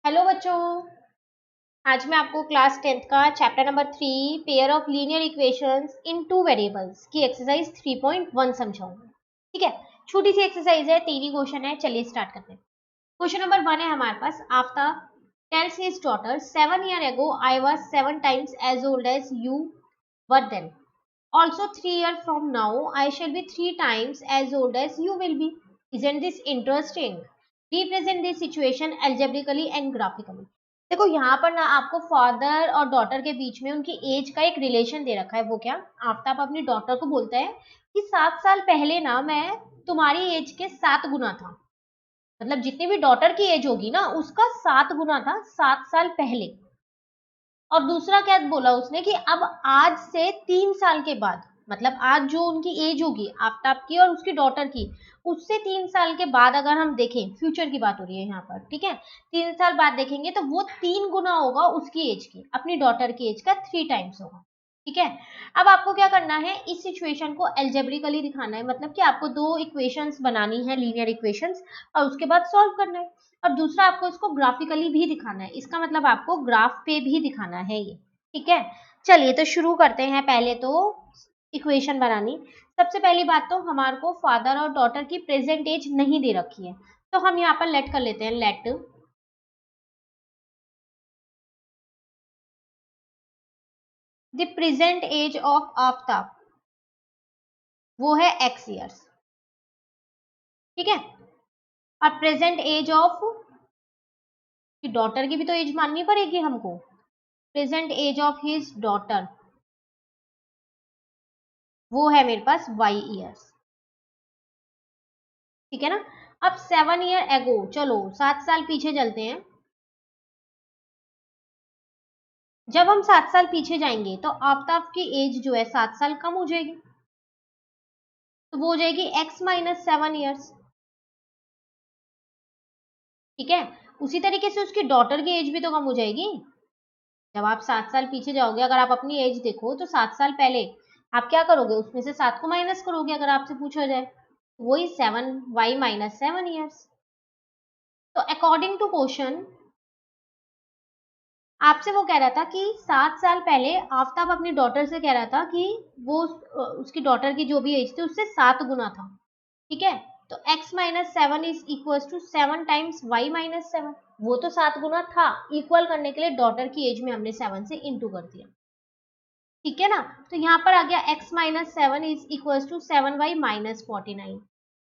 Hello बच्चों। आज मैं आपको क्लास 10th का chapter number 3 pair of linear equations in two variables की एक्सरसाइज 3.1 समझाऊंगी। ठीक है, छोटी सी एक्सरसाइज है, 3 ही क्वेश्चन है। चलिए स्टार्ट करते हैं। क्वेश्चन नंबर 1 है हमारे पास। Aftab tells his daughter 7 years ago I was 7 times as old as you were then. Also 3 years from now I shall be 3 times as old as you will be. Isn't this interesting? Represent this situation algebraically and graphically. देखो यहाँ पर ना आपको father और daughter के बीच में उनकी as का एक रिलेशन दे रखा है। वो क्या, आफ्ताब अपनी डॉटर को बोलता है कि 7 साल पहले ना मैं तुम्हारी एज के 7 गुना था। मतलब जितनी भी डॉटर की एज होगी ना उसका 7 गुना था 7 साल पहले। और दूसरा क्या बोला उसने कि अब आज से 3 साल के बाद, मतलब आज जो उनकी एज होगी आफ्ताब की और उसकी डॉटर की, उससे 3 साल के बाद अगर हम देखें, फ्यूचर की बात हो रही है यहाँ पर, ठीक है, 3 साल बाद देखेंगे तो वो 3 गुना होगा उसकी एज की, अपनी डॉटर की एज का 3 टाइम्स होगा। ठीक है, अब आपको क्या करना है, इस सिचुएशन को एल्जेब्रिकली दिखाना है। मतलब कि आपको दो इक्वेशंस बनानी है, लीनियर इक्वेशंस, और उसके बाद सॉल्व करना है। और दूसरा आपको इसको ग्राफिकली भी दिखाना है। इसका मतलब आपको ग्राफ पे भी दिखाना है ये। ठीक है, चलिए तो शुरू करते हैं। पहले तो इक्वेशन बनानी। सबसे पहली बात तो हमारे को फादर और डॉटर की प्रेजेंट एज नहीं दे रखी है, तो हम यहाँ पर लेट कर लेते हैं। Let the present age of Aftab, वो है x ईयर्स। ठीक है, और प्रेजेंट एज ऑफ डॉटर की भी तो एज माननी पड़ेगी हमको। Present age of his daughter, वो है मेरे पास y ईयर्स। ठीक है ना। अब 7 years एगो, चलो 7 साल पीछे चलते हैं। जब हम 7 साल पीछे जाएंगे तो आफ्ताब की एज जो है 7 साल कम हो जाएगी, तो वो हो जाएगी x-7 years। ठीक है, उसी तरीके से उसकी डॉटर की एज भी तो कम हो जाएगी। जब आप 7 साल पीछे जाओगे, अगर आप अपनी एज देखो तो 7 साल पहले आप क्या करोगे, उसमें से 7 को माइनस करोगे अगर आपसे पूछा जाए, वही 7y-7 years। तो अकॉर्डिंग टू क्वेश्चन आपसे वो कह रहा था कि 7 साल पहले आफ्ताब अपनी डॉटर से कह रहा था कि वो उसकी डॉटर की जो भी एज थी उससे 7 गुना था। ठीक है, तो x-7 is equal to 7 times y-7। वो तो 7 गुना था, इक्वल करने के लिए डॉटर की एज में हमने 7 से इंटू कर दिया। ठीक है ना, तो यहाँ पर आ गया x-7 is equal to 7y-49।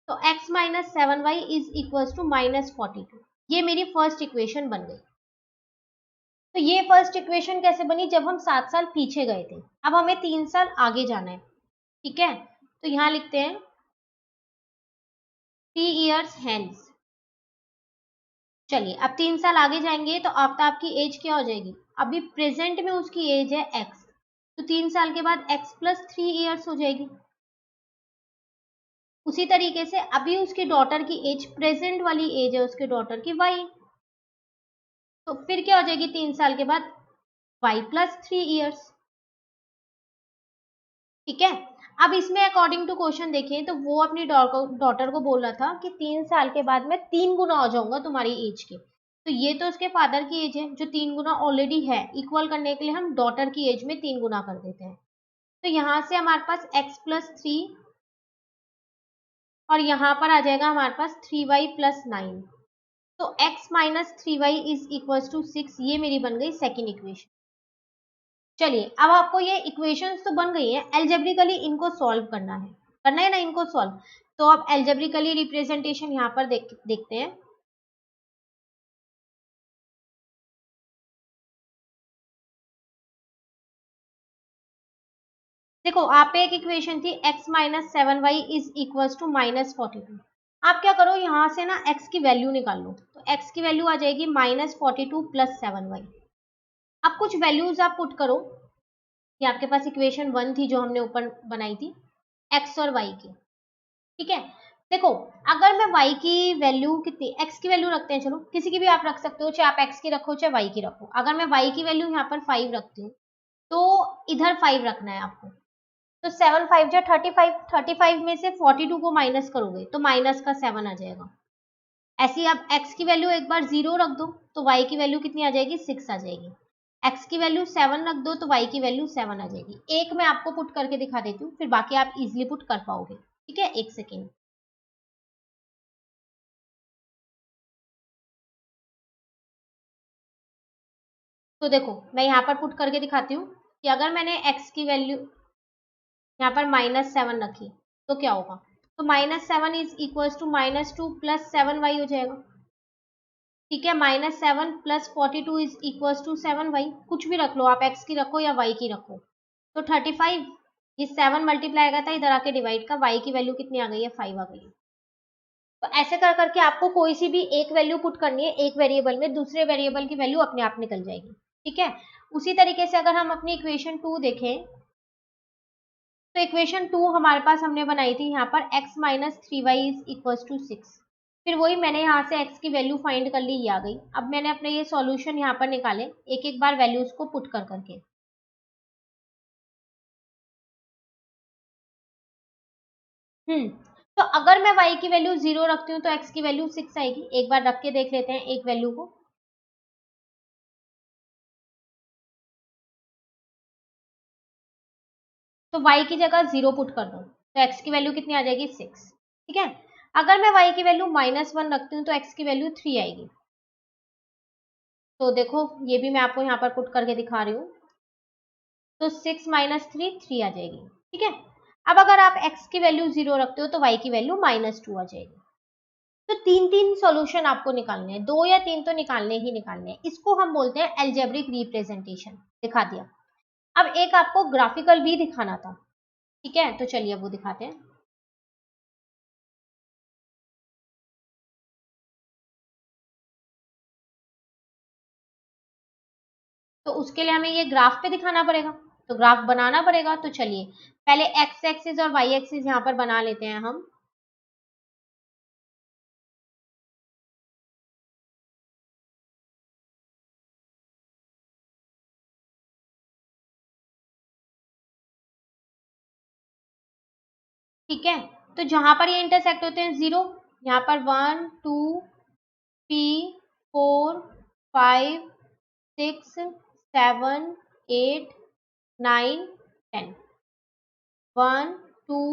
तो x-7y इज इक्वल टू -42। ये मेरी फर्स्ट इक्वेशन बन गई। तो ये फर्स्ट इक्वेशन कैसे बनी, जब हम 7 साल पीछे गए थे। अब हमें 3 साल आगे जाना है। ठीक है, तो यहां लिखते हैं 3 years hence। चलिए अब 3 साल आगे जाएंगे तो आफ्ताब की एज क्या हो जाएगी, अभी प्रेजेंट में उसकी एज है x, तो 3 साल के बाद x प्लस 3 years हो जाएगी। उसी तरीके से अभी उसकी डॉटर की एज, प्रेजेंट वाली एज है उसके डॉटर की y, तो फिर क्या हो जाएगी 3 साल के बाद y प्लस 3 years। ठीक है, अब इसमें अकॉर्डिंग टू क्वेश्चन देखें तो वो अपनी डॉटर को बोल रहा था कि 3 साल के बाद मैं 3 गुना हो जाऊंगा तुम्हारी एज के। तो ये तो उसके फादर की एज है जो 3 गुना ऑलरेडी है। इक्वल करने के लिए हम डॉटर की एज में 3 गुना कर देते हैं। तो यहाँ से हमारे पास x+3, और यहाँ पर आ जाएगा हमारे पास 3y+9। तो x-3y इज इक्वल टू 6। ये मेरी बन गई सेकेंड इक्वेशन। चलिए अब आपको ये इक्वेशंस तो बन गई है, एल्जेब्रिकली इनको सॉल्व करना है ना इनको सॉल्व। तो अब एल्जेब्रिकली रिप्रेजेंटेशन यहाँ पर देखते हैं। देखो आप पे एक इक्वेशन थी x-7y इज इक्वल टू -42। आप क्या करो, यहाँ से ना x की वैल्यू निकाल लो, तो x की वैल्यू आ जाएगी -42 + 7y। अब कुछ वैल्यूज आप पुट करो। ये आपके पास इक्वेशन 1 थी जो हमने ऊपर बनाई थी, x और y की। ठीक है, देखो अगर मैं y की वैल्यू कितनी, x की वैल्यू रखते हैं, चलो किसी की भी आप रख सकते हो, चाहे आप x की रखो चाहे y की रखो। अगर मैं y की वैल्यू यहाँ पर 5 रखती हूँ तो इधर 5 रखना है आपको। तो 7 5 जा 35, 35 में से 42 को माइनस करोगे तो माइनस का 7 आ जाएगा। ऐसे ही आप x की वैल्यू एक बार 0 रख दो तो y की वैल्यू कितनी आ जाएगी, 6 आ जाएगी। x की वैल्यू 7 रख दो तो y की वैल्यू 7 आ जाएगी। एक मैं आपको पुट करके दिखा देती हूँ, फिर बाकी आप इजिली पुट कर पाओगे। ठीक है, एक सेकेंड। तो देखो मैं यहाँ पर पुट करके दिखाती हूँ कि अगर मैंने x की वैल्यू यहाँ पर -7 रखी तो क्या होगा। तो -7 is equal to -2 plus 7y हो जाएगा। ठीक है, -7 plus 42 is equal to 7y। कुछ भी रख लो आप, x की रखो या y की रखो। तो 35, ये 7 मल्टीप्लाई आएगा था, इधर आके डिवाइड का, y की वैल्यू कितनी आ गई है, 5 आ गई है। तो ऐसे कर करके आपको कोई सी भी एक वैल्यू पुट करनी है एक वेरिएबल में, दूसरे वेरिएबल की वैल्यू अपने आप निकल जाएगी। ठीक है, उसी तरीके से अगर हम अपनी इक्वेशन 2 देखें तो इक्वेशन 2 हमारे पास हमने बनाई थी यहाँ पर x minus 3y is equal to 6। फिर वही मैंने यहाँ से x की वैल्यू फाइंड कर ली, ये आ गई। अब मैंने अपने ये सॉल्यूशन यहाँ पर निकाले एक एक बार वैल्यूज को पुट कर करके। तो अगर मैं y की वैल्यू 0 रखती हूँ तो x की वैल्यू 6 आएगी। एक बार रख के देख लेते हैं एक वैल्यू को। तो y की जगह 0 पुट कर दो तो x की वैल्यू कितनी आ जाएगी, 6। ठीक है, अगर मैं y की वैल्यू -1 रखती हूँ तो x की वैल्यू 3 आएगी। तो देखो ये भी मैं आपको यहाँ पर पुट करके दिखा रही हूँ। तो 6 माइनस 3 3 आ जाएगी। ठीक है, अब अगर आप x की वैल्यू 0 रखते हो तो y की वैल्यू -2 आ जाएगी। तो तीन तीन सॉल्यूशन आपको निकालने हैं, 2 या 3 तो निकालने ही निकालने हैं। इसको हम बोलते हैं एल्जेब्रिक रिप्रेजेंटेशन। दिखा दिया। अब एक आपको ग्राफिकल भी दिखाना था। ठीक है, तो चलिए वो दिखाते हैं। तो उसके लिए हमें ये ग्राफ पे दिखाना पड़ेगा, तो ग्राफ बनाना पड़ेगा। तो चलिए पहले एक्स एक्सिस और वाई एक्सिस यहाँ पर बना लेते हैं हम। ठीक है, तो जहां पर ये इंटरसेक्ट होते हैं 0, यहाँ पर 1 2 3 4 5 6 7 8 9 10, 1 2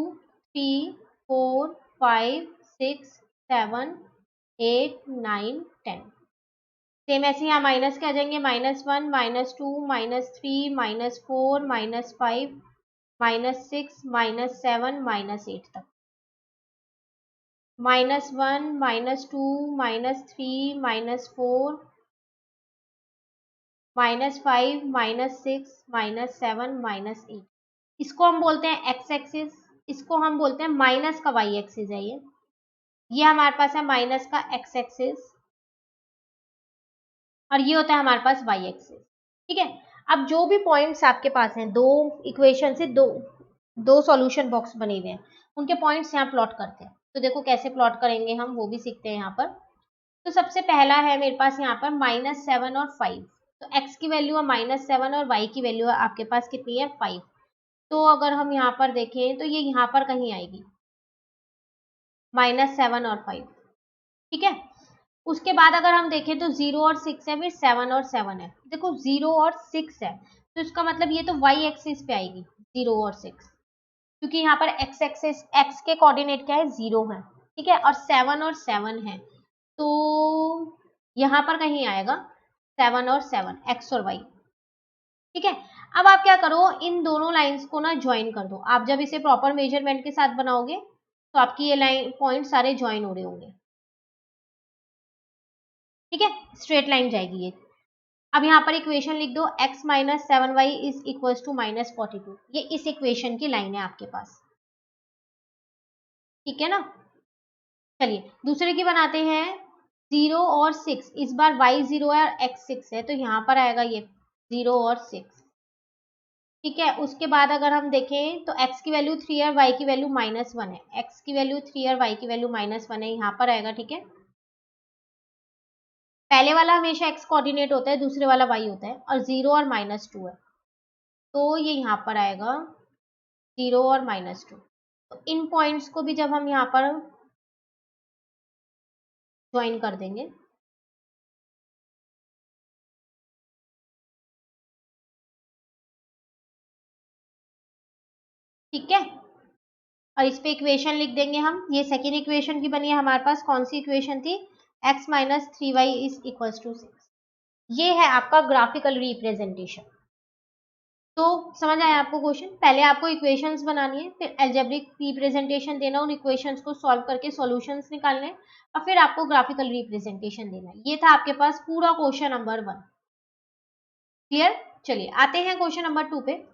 3 4 5 6 7 8 9 10। सेम ऐसे यहाँ माइनस के आ जाएंगे, -1 -2 -3 -4 -5 -6 -7 -8 तक। -1 -2 -3 -4 -5 -6 -7 -8। इसको हम बोलते हैं एक्स एक्सिस, इसको हम बोलते हैं माइनस का वाई एक्सिस है ये हमारे पास है माइनस का एक्स एक्सिस, और ये होता है हमारे पास वाई एक्सिस। ठीक है, अब जो भी पॉइंट्स आपके पास हैं, दो इक्वेशन से दो दो सॉल्यूशन बॉक्स बने हुए हैं, उनके पॉइंट्स यहाँ प्लॉट करते हैं। तो देखो कैसे प्लॉट करेंगे हम, वो भी सीखते हैं यहाँ पर। तो सबसे पहला है मेरे पास यहाँ पर -7 और 5। तो x की वैल्यू है -7 और y की वैल्यू है आपके पास कितनी है, 5। तो अगर हम यहाँ पर देखें तो ये यहाँ पर कहीं आएगी, -7 और 5। ठीक है, उसके बाद अगर हम देखें तो 0 और 6 है, फिर 7 और 7 है। देखो 0 और 6 है तो इसका मतलब ये तो y एक्सिस पे आएगी 0 और 6, क्योंकि यहाँ पर x एक्सिस, x के कोऑर्डिनेट क्या है, 0 है। ठीक है, और 7 और 7 है, तो यहाँ पर कहीं आएगा 7 और 7, x और y। ठीक है, अब आप क्या करो, इन दोनों लाइंस को ना ज्वाइन कर दो। आप जब इसे प्रॉपर मेजरमेंट के साथ बनाओगे तो आपकी ये लाइन पॉइंट सारे ज्वाइन हो रहे होंगे। ठीक है, स्ट्रेट लाइन जाएगी ये। अब यहाँ पर इक्वेशन लिख दो, x minus 7y is equal to -42। ये इस इक्वेशन की लाइन है आपके पास। ठीक है ना, चलिए दूसरे की बनाते हैं। 0 और 6, इस बार y 0 है और x 6 है, तो यहाँ पर आएगा ये 0 और 6। ठीक है, उसके बाद अगर हम देखें तो x की वैल्यू 3 और y की वैल्यू -1 है। x की वैल्यू 3 और y की वैल्यू -1 है, यहाँ पर आएगा। ठीक है, पहले वाला हमेशा x कोऑर्डिनेट होता है, दूसरे वाला y होता है, और 0 और -2 है, तो ये यहाँ पर आएगा 0 और -2। तो इन पॉइंट्स को भी जब हम यहाँ पर ज्वाइन कर देंगे। ठीक है, और इस पे इक्वेशन लिख देंगे हम। ये सेकेंड इक्वेशन की बनी है हमारे पास। कौन सी इक्वेशन थी? x minus 3y is equal to 6। ये है आपका ग्राफिकल रिप्रेजेंटेशन। तो समझ आया आपको क्वेश्चन? पहले आपको इक्वेशंस बनानी है, फिर एल्जेब्रिक रिप्रेजेंटेशन देना, उन इक्वेशंस को सॉल्व करके सॉल्यूशंस निकालने, और फिर आपको ग्राफिकल रिप्रेजेंटेशन देना है। ये था आपके पास पूरा क्वेश्चन नंबर 1। क्लियर? चलिए आते हैं क्वेश्चन नंबर 2 पे।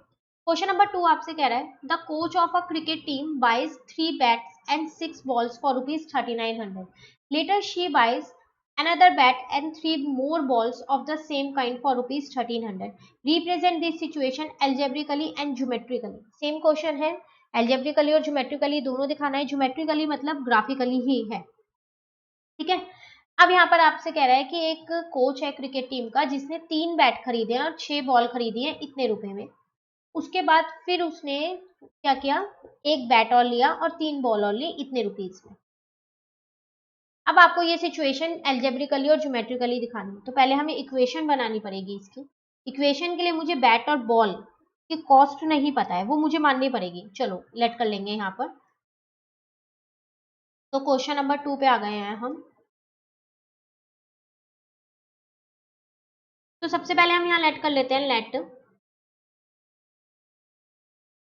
क्वेश्चन नंबर 2 आपसे कह रहा है the coach of a cricket team buys 3 bats and 6 balls for ₹3900. Later she buys another bat and 3 more balls of the same kind for ₹1300. Represent this situation algebraically and geometrically. Same question है, algebraically और geometrically दोनों दिखाना है। geometrically मतलब graphically ही है। ठीक है, अब यहाँ पर आपसे कह रहा है कि एक कोच है क्रिकेट टीम का जिसने 3 बैट खरीदे हैं और 6 बॉल खरीदी है इतने रुपए में। उसके बाद फिर उसने क्या किया, एक बैट और लिया और 3 बॉल और ली इतने रुपीज में। अब आपको ये सिचुएशन एल्जेब्रिकली और ज्योमेट्रिकली दिखानी है, तो पहले हमें इक्वेशन बनानी पड़ेगी इसकी। इक्वेशन के लिए मुझे बैट और बॉल की कॉस्ट नहीं पता है, वो मुझे माननी पड़ेगी। चलो लेट कर लेंगे यहाँ पर। तो क्वेश्चन नंबर 2 पे आ गए हैं हम। तो सबसे पहले हम यहाँ लेट कर लेते हैं, let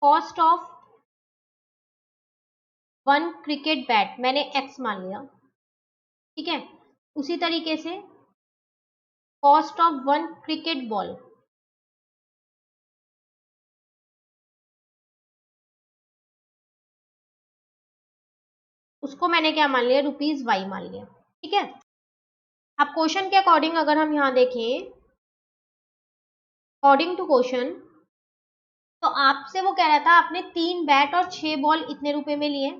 cost of 1 cricket bat, मैंने x मान लिया। ठीक है, उसी तरीके से कॉस्ट ऑफ 1 क्रिकेट बॉल, उसको मैंने क्या मान लिया, ₹y मान लिया। ठीक है, अब क्वेश्चन के अकॉर्डिंग अगर हम यहाँ देखें, अकॉर्डिंग टू क्वेश्चन, तो आपसे वो कह रहा था आपने 3 बैट और 6 बॉल इतने रुपए में लिए।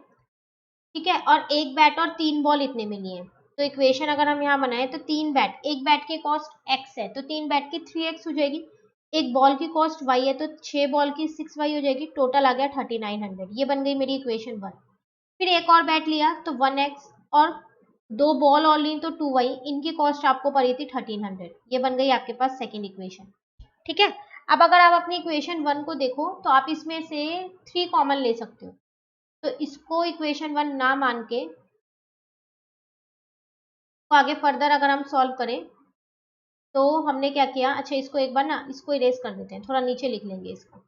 ठीक है, और एक बैट और 3 बॉल इतने में लिए। तो इक्वेशन अगर हम यहाँ बनाए तो 3 बैट, एक बैट की कॉस्ट x है तो 3 बैट की 3x हो जाएगी। एक बॉल की कॉस्ट y है तो 6 बॉल की 6y हो जाएगी। टोटल आ गया 3900। ये बन गई मेरी इक्वेशन 1। फिर एक और बैट लिया तो 1x, और 2 बॉल और ली तो 2y, इनकी कॉस्ट आपको पड़ी थी 1300। ये बन गई आपके पास सेकेंड इक्वेशन। ठीक है, अब अगर आप अपनी इक्वेशन 1 को देखो तो आप इसमें से 3 कॉमन ले सकते हो। तो इसको इक्वेशन 1 ना मान के तो आगे फर्दर अगर हम सॉल्व करें तो हमने क्या किया, अच्छा इसको एक बार ना इसको इरेज कर देते हैं, थोड़ा नीचे लिख लेंगे इसको।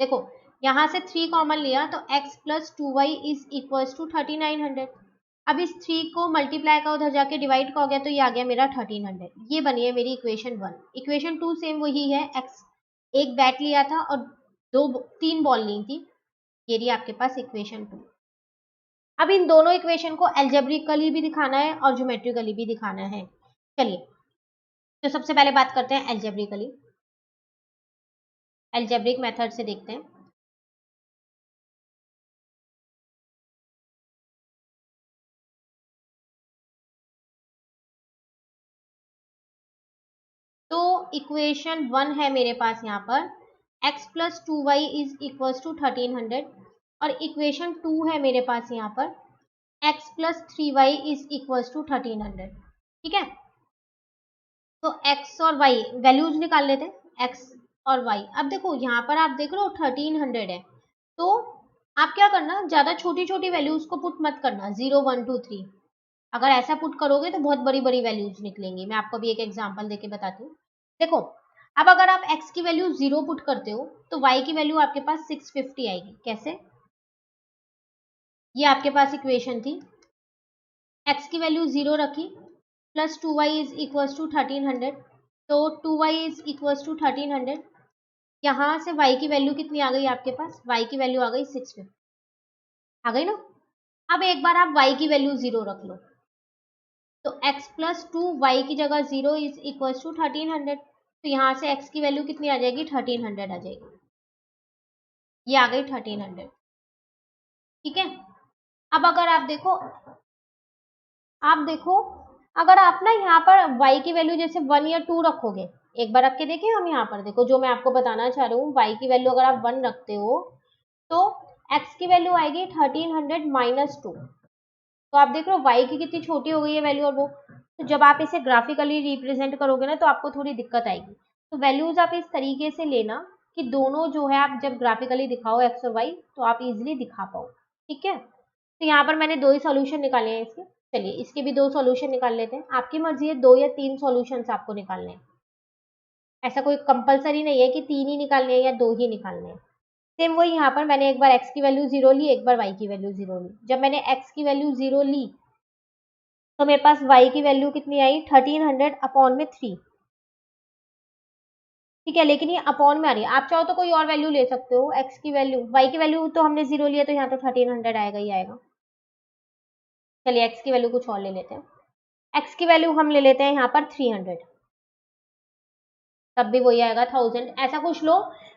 देखो यहाँ से 3 कॉमन लिया तो x plus 2y is equal to 3900। अब इस 3 को मल्टीप्लाई का उधर जाके डिवाइड का हो गया तो ये आ गया मेरा 1300। ये बनी है मेरी इक्वेशन 1। इक्वेशन 2 सेम वही है, x एक बैट लिया था और 3 बॉल ली थी। ये रही आपके पास इक्वेशन 2। अब इन दोनों इक्वेशन को एल्जेब्रिकली भी दिखाना है और ज्योमेट्रिकली भी दिखाना है। चलिए तो सबसे पहले बात करते हैं एल्जेब्रिकली। एल्जेब्रिक मेथड से देखते हैं। तो इक्वेशन 1 है मेरे पास यहाँ पर x plus 2y is equal to 1300, और इक्वेशन 2 है मेरे पास यहाँ पर x plus 3y is equal to 1300। ठीक है, तो x और y वैल्यूज निकाल लेते हैं, x और y। अब देखो यहाँ पर आप देख रहे हो 1300 है, तो आप क्या करना, ज्यादा छोटी छोटी वैल्यूज को पुट मत करना, 0 1 2 3। अगर ऐसा पुट करोगे तो बहुत बड़ी बड़ी वैल्यूज निकलेंगी। मैं आपको भी एक एग्जांपल देके बताती हूँ। देखो अब अगर आप x की वैल्यू 0 पुट करते हो तो y की वैल्यू आपके पास 650 आएगी। कैसे? ये आपके पास इक्वेशन थी, x की वैल्यू 0 रखी, plus 2y is equal to 1300, तो 2y इज इक्वल टू 1300। यहाँ से y की वैल्यू कितनी आ गई आपके पास, y की वैल्यू आ गई 650। आ गई ना? अब एक बार आप y की वैल्यू 0 रख लो, तो x प्लस 2y की जगह 0 इज इक्वल टू 1300। तो यहाँ से x की वैल्यू कितनी आ जाएगी, 1300 आ जाएगी। ये आ गई 1300। ठीक है, अब अगर आप देखो अगर आप ना यहाँ पर y की वैल्यू जैसे 1 या 2 रखोगे, एक बार रख के देखें हम। यहाँ पर देखो जो मैं आपको बताना चाह रही हूँ, y की वैल्यू अगर आप 1 रखते हो तो x की वैल्यू आएगी 1300 माइनस 2। तो आप देख रहे हो y की कितनी छोटी हो गई है वैल्यू, और वो तो जब आप इसे ग्राफिकली रिप्रेजेंट करोगे ना तो आपको थोड़ी दिक्कत आएगी। तो वैल्यूज आप इस तरीके से लेना कि दोनों जो है आप जब ग्राफिकली दिखाओ x और y तो आप इजिली दिखा पाओ। ठीक है, तो यहाँ पर मैंने 2 ही सॉल्यूशन निकाले हैं इसके। चलिए इसके भी 2 सॉल्यूशन निकाल लेते हैं। आपकी मर्जी है 2 या 3 सॉल्यूशंस आपको निकालने हैं, ऐसा कोई कंपलसरी नहीं है कि 3 ही निकालने हैं या 2 ही निकालने हैं। सेम वही यहाँ पर मैंने एक बार x की वैल्यू 0 ली, एक बार y की वैल्यू 0 ली। जब मैंने x की वैल्यू 0 ली तो मेरे पास y की वैल्यू कितनी आई, 1300 अपॉन में 3। ठीक है, लेकिन ये अपॉन में आ रही है, आप चाहो तो कोई और वैल्यू ले सकते हो। x की वैल्यू, y की वैल्यू तो हमने 0 लिया तो यहाँ तो 1300 आएगा ही आएगा। चलिए x की वैल्यू कुछ और ले लेते हैं। x की वैल्यू हम ले लेते हैं यहाँ पर 300, तब भी वही आएगा 1000। ऐसा कुछ लो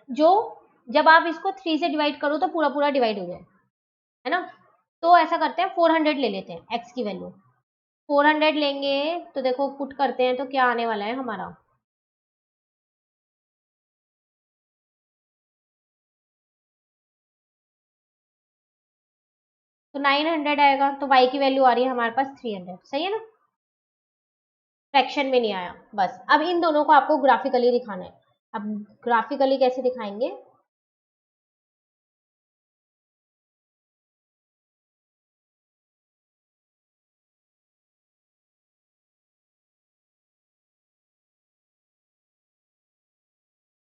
जो जब आप इसको 3 से डिवाइड करो तो पूरा पूरा डिवाइड हो जाए, है ना। तो ऐसा करते हैं 400 ले लेते हैं x की वैल्यू। 400 लेंगे तो देखो पुट करते हैं तो क्या आने वाला है हमारा, तो 900 आएगा। तो y की वैल्यू आ रही है हमारे पास 300, सही है ना, फ्रैक्शन में नहीं आया। बस अब इन दोनों को आपको ग्राफिकली दिखाना है। अब ग्राफिकली कैसे दिखाएंगे,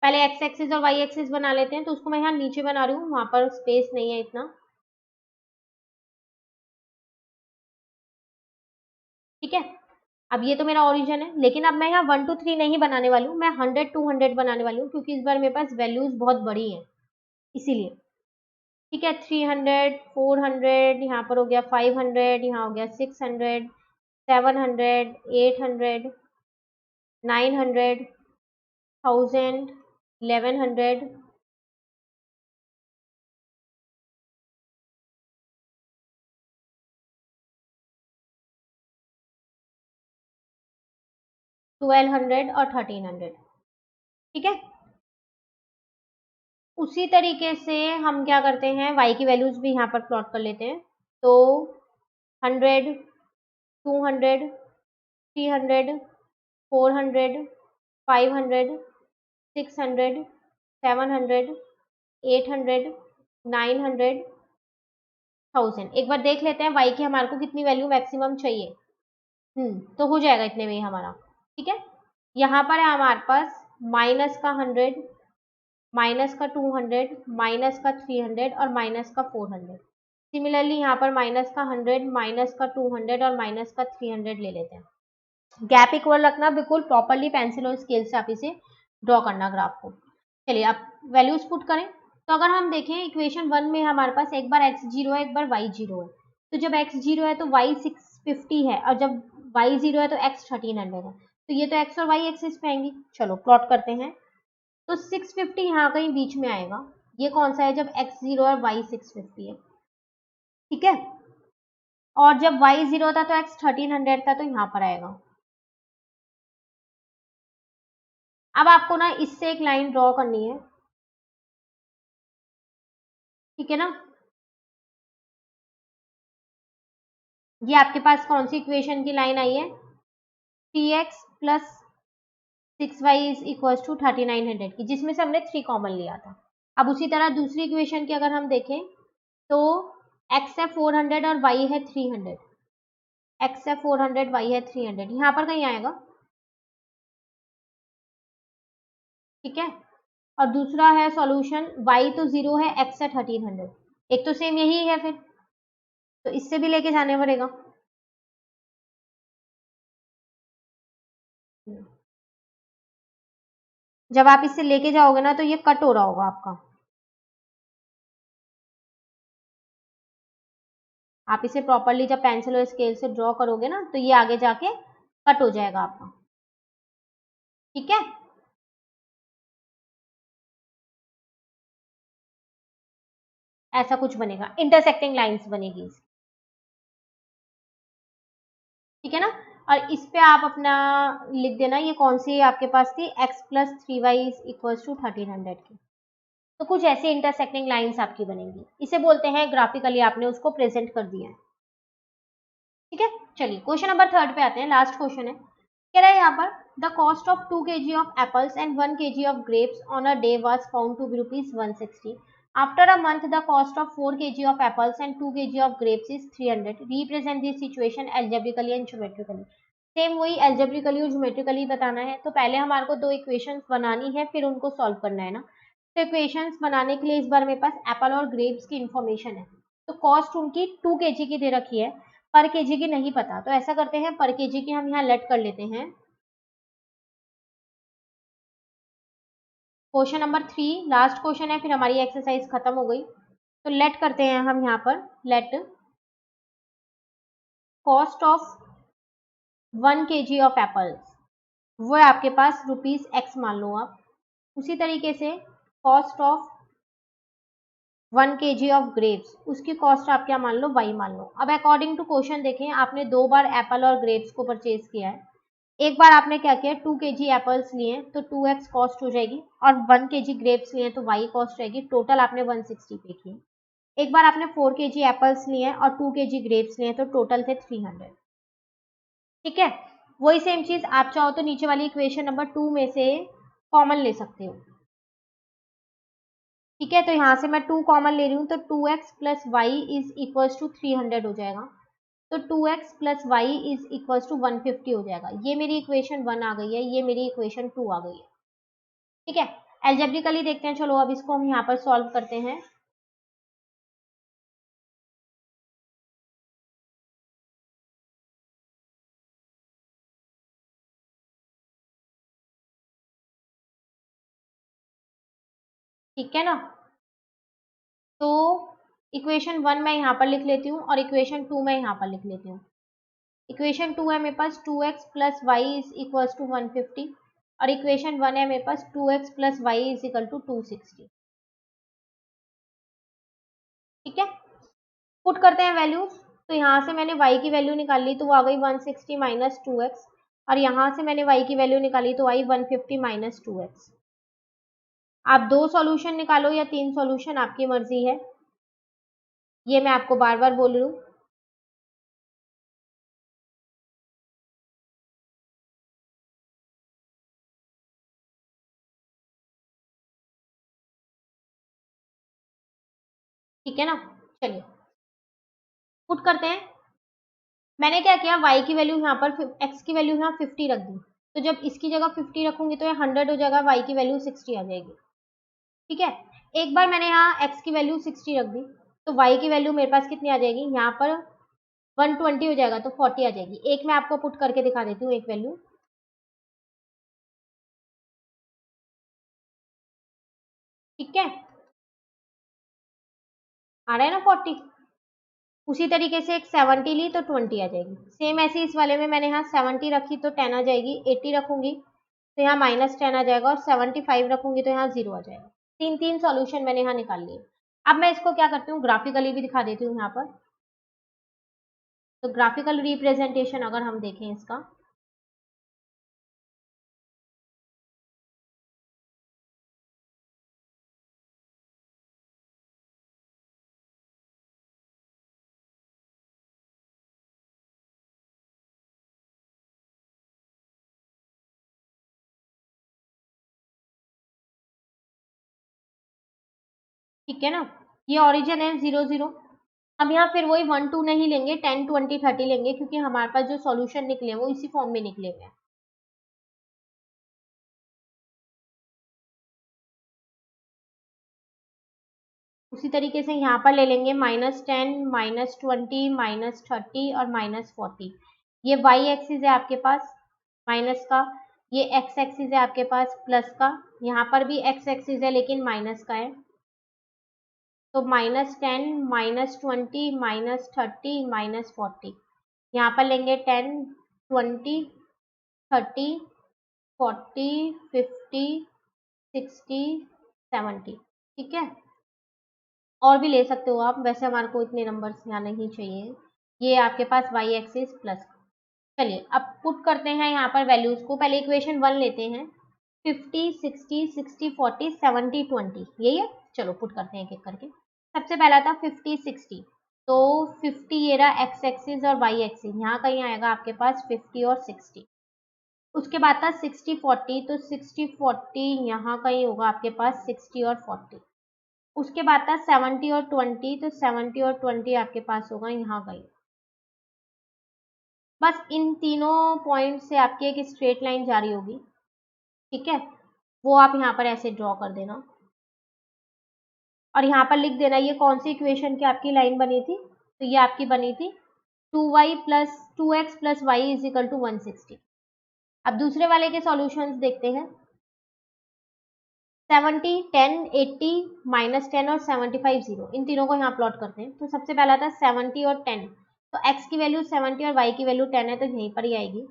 पहले x एक्सिस और y एक्सिस बना लेते हैं। तो उसको मैं यहाँ नीचे बना रही हूँ, वहां पर स्पेस नहीं है इतना। ठीक है, अब ये तो मेरा ओरिजिन है, लेकिन अब मैं यहाँ 1 2 3 नहीं बनाने वाली हूँ, मैं 100 200 बनाने वाली हूँ, क्योंकि इस बार मेरे पास वैल्यूज बहुत बड़ी हैं इसीलिए। ठीक है, 300 400, यहाँ पर हो गया 500, यहाँ हो गया 600 700 800 900 1000 1100 1200 और 1300। ठीक है, उसी तरीके से हम क्या करते हैं, y की वैल्यूज भी यहाँ पर प्लॉट कर लेते हैं। तो 100 200 300 400 500 600 700 800 900 1000। एक बार देख लेते हैं y की हमारे को कितनी वैल्यू मैक्सिमम चाहिए। तो हो जाएगा इतने में ही हमारा। ठीक है, यहाँ पर है हमारे पास माइनस का 100 माइनस का 200 माइनस का 300 और माइनस का 400। सिमिलरली यहाँ पर माइनस का 100 माइनस का 200 और माइनस का 300 ले लेते हैं। गैप इक्वल रखना, बिल्कुल प्रॉपरली पेंसिल और स्केल से आप इसे ड्रॉ करना ग्राफ को। चलिए अब वैल्यूज पुट करें। तो अगर हम देखें इक्वेशन 1 में हमारे पास एक बार x 0 है, एक बार y 0 है। तो जब x 0 है तो y 650 है, और जब y 0 है तो x 1300 है। तो ये तो x और y एक्सिस पे आएंगी। चलो प्लॉट करते हैं। तो 650 यहाँ कहीं बीच में आएगा। ये कौन सा है, जब x 0 और y 650 है। ठीक है, और जब y 0 था तो x 1300 था, तो यहाँ पर आएगा। अब आपको ना इससे एक लाइन ड्रॉ करनी है। ठीक है ना, ये आपके पास कौन सी इक्वेशन की लाइन आई है, 3x plus 6y is equal to 3900 की, जिसमें से हमने 3 कॉमन लिया था। अब उसी तरह दूसरी इक्वेशन की अगर हम देखें तो x है 400 और y है 300। x है 400 y है 300, यहाँ पर कहीं आएगा। ठीक है, और दूसरा है सॉल्यूशन y तो 0 है, x है 1300। एक तो सेम यही है फिर, तो इससे भी लेके जाने पड़ेगा। जब आप इससे लेके जाओगे ना तो ये कट हो रहा होगा आपका। आप इसे प्रॉपरली जब पेंसिल और स्केल से ड्रॉ करोगे ना तो ये आगे जाके कट हो जाएगा आपका। ठीक है, ऐसा कुछ बनेगा, इंटरसेक्टिंग लाइंस बनेगी। ठीक है ना, और इस पे आप अपना लिख देना ये कौन सी आपके पास थी, x plus 3y is equal to 1300 की। तो कुछ ऐसे इंटरसेक्टिंग लाइंस आपकी बनेंगी, इसे बोलते हैं ग्राफिकली आपने उसको प्रेजेंट कर दिया है। ठीक है, चलिए क्वेश्चन नंबर 3 पे आते हैं, लास्ट क्वेश्चन है। कह रहा है यहाँ पर the cost of 2 kg of apples and 1 kg of grapes on a day was found to be ₹160। After a month the cost of 4 kg of apples and 2 kg of grapes is 300। Represent this situation algebraically and geometrically. Same वही algebraically और geometrically बताना है। तो पहले हमारे को दो equations बनानी है, फिर उनको सॉल्व करना है ना। तो इक्वेशंस बनाने के लिए इस बार मेरे पास एप्पल और ग्रेप्स की इन्फॉर्मेशन है। तो कॉस्ट उनकी 2 kg की दे रखी है, पर केजी की नहीं पता। तो ऐसा करते हैं, पर केजी की हम यहाँ लेट कर लेते हैं। क्वेश्चन नंबर 3 लास्ट क्वेश्चन है, फिर हमारी एक्सरसाइज खत्म हो गई। तो लेट करते हैं हम यहाँ पर, let cost of 1 kg of apples, वो है आपके पास ₹x मान लो आप। उसी तरीके से cost of 1 kg of grapes, उसकी कॉस्ट आप क्या मान लो, y मान लो। अब अकॉर्डिंग टू क्वेश्चन देखें, आपने 2 बार एप्पल और ग्रेप्स को परचेज किया है। एक बार आपने क्या किया, 2 kg एप्पल्स लिए तो 2x कॉस्ट हो जाएगी, और 1 kg ग्रेप्स लिए तो y कॉस्ट रहेगी। टोटल आपने 160 पे किए। एक बार आपने 4 kg एप्पल्स लिए और 2 kg ग्रेप्स लिए तो टोटल थे 300। ठीक है, वही सेम चीज आप चाहो तो नीचे वाली इक्वेशन नंबर 2 में से कॉमन ले सकते हो। ठीक है, तो यहाँ से मैं 2 कॉमन ले रही हूँ, तो 2x plus y is equal to 300 हो जाएगा। तो 2x plus y is equal to 150 हो जाएगा। ये मेरी इक्वेशन 1 आ गई है, ये मेरी इक्वेशन 2 आ गई है। ठीक है, एल्जेब्रिकली देखते हैं। चलो अब इसको हम यहाँ पर सॉल्व करते हैं। ठीक है ना, तो इक्वेशन 1 मैं यहाँ पर लिख लेती हूँ और इक्वेशन 2 मैं यहाँ पर लिख लेती हूँ। इक्वेशन 2 है मेरे पास 2x plus y is equal to 150, और इक्वेशन 1 है मेरे पास 2x plus y is equal to 260। ठीक है, पुट करते हैं वैल्यूज। तो यहाँ से मैंने y की वैल्यू निकाली तो वो आ गई 160 माइनस 2x, और यहाँ से मैंने y की वैल्यू निकाली तो आई 150 माइनस 2x। आप 2 सॉल्यूशन निकालो या 3 सॉल्यूशन, आपकी मर्जी है, ये मैं आपको बार बार बोल रही हूँ। ठीक है ना, चलिए पुट करते हैं। मैंने क्या किया, y की वैल्यू यहाँ पर, x की वैल्यू यहाँ 50 रख दी। तो जब इसकी जगह 50 रखूंगी तो ये 100 हो जाएगा, y की वैल्यू 60 आ जाएगी। ठीक है, एक बार मैंने यहाँ x की वैल्यू 60 रख दी, तो y की वैल्यू मेरे पास कितनी आ जाएगी, यहाँ पर 120 हो जाएगा, तो 40 आ जाएगी। एक मैं आपको पुट करके दिखा देती हूँ, एक वैल्यू। ठीक है, आ रहा है ना 40। उसी तरीके से एक 70 ली तो 20 आ जाएगी। सेम ऐसे इस वाले में मैंने यहाँ 70 रखी तो 10 आ जाएगी, 80 रखूंगी तो यहाँ -10 आ जाएगा, और 75 रखूंगी तो यहाँ 0 आ जाएगा। तीन तीन सॉल्यूशन मैंने यहाँ निकाल लिए। अब मैं इसको क्या करती हूँ, ग्राफिकली भी दिखा देती हूँ यहाँ पर। तो ग्राफिकल रिप्रेजेंटेशन अगर हम देखें इसका, ठीक है ना, ये ओरिजिन है 0 0। अब यहाँ फिर वही 1 2 नहीं लेंगे, 10 20 30 लेंगे, क्योंकि हमारे पास जो सॉल्यूशन निकले वो इसी फॉर्म में निकले हुए हैं। उसी तरीके से यहाँ पर ले लेंगे -10 -20 -30 और -40। ये y एक्सिस है आपके पास माइनस का, ये x एक्सिस है आपके पास प्लस का, यहाँ पर भी x एक्सिस है लेकिन माइनस का है। तो -10 -20 -30 -40, यहाँ पर लेंगे 10 20 30 40 50 60 70। ठीक है, और भी ले सकते हो आप, वैसे हमारे को इतने नंबर्स यहाँ नहीं चाहिए। ये आपके पास y एक्सिस प्लस। चलिए अब पुट करते हैं यहाँ पर वैल्यूज को। पहले इक्वेशन 1 लेते हैं, 50 60 60 40 70 20, यही है। चलो पुट करते हैं एक एक करके। सबसे पहला था 50 60, तो 50 ये रहा एक्स एक्सिस और वाई एक्सिस, यहाँ कहीं आएगा आपके पास 50 और 60। उसके बाद था 60 40, तो 60 40 यहाँ कहीं होगा आपके पास 60 और 40। उसके बाद था 70 और 20, तो 70 और 20 आपके पास होगा यहाँ कहीं। बस इन तीनों पॉइंट से आपकी एक स्ट्रेट लाइन जा रही होगी, ठीक है, वो आप यहाँ पर ऐसे ड्रॉ कर देना और यहाँ पर लिख देना ये कौन सी इक्वेशन की आपकी लाइन बनी थी, तो ये आपकी बनी थी 2x plus y is equal to 160। अब दूसरे वाले के सॉल्यूशंस देखते हैं। 70 10 80 -10 और 75 0, इन तीनों को यहाँ प्लॉट करते हैं। तो सबसे पहला था 70 और 10, तो x की वैल्यू 70 और y की वैल्यू 10 है, तो यहीं पर ही आएगी,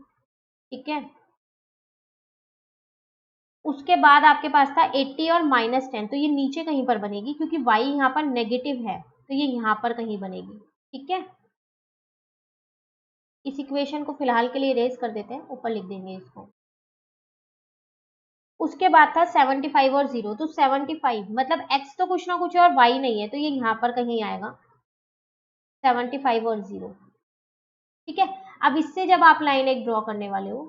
ठीक है। उसके बाद आपके पास था 80 और -10, तो ये नीचे कहीं पर बनेगी क्योंकि y यहाँ पर नेगेटिव है, तो ये यहाँ पर कहीं बनेगी, ठीक है। इस इक्वेशन को फिलहाल के लिए इरेज कर देते हैं, ऊपर लिख देंगे इसको। उसके बाद था 75 और 0, तो 75 मतलब x तो कुछ ना कुछ है और y नहीं है, तो ये यहाँ पर कहीं आएगा 75 और 0, ठीक है। अब इससे जब आप लाइन एक ड्रॉ करने वाले हो,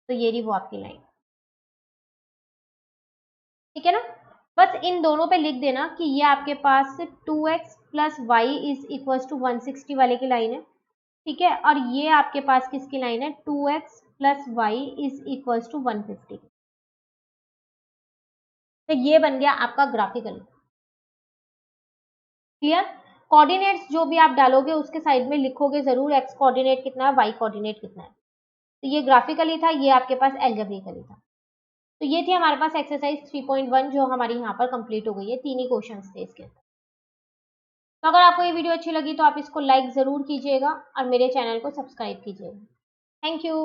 तो ये रही वो आपकी लाइन, ठीक है ना। बस इन दोनों पे लिख देना कि ये आपके पास 2x plus y is equal to 160 वाले की लाइन है, ठीक है, और ये आपके पास किसकी लाइन है 2x plus y is equal to 150। तो ये बन गया आपका ग्राफिकल, क्लियर। कोऑर्डिनेट्स जो भी आप डालोगे उसके साइड में लिखोगे जरूर x कोऑर्डिनेट कितना है, y कोऑर्डिनेट कितना है। तो ये ग्राफिकली था, ये आपके पास एल्जेब्रिकली था। तो ये थी हमारे पास एक्सरसाइज 3.1 जो हमारी यहाँ पर कंप्लीट हो गई है, तीन ही क्वेश्चंस थे इसके। तो अगर आपको ये वीडियो अच्छी लगी तो आप इसको लाइक जरूर कीजिएगा और मेरे चैनल को सब्सक्राइब कीजिएगा। Thank you.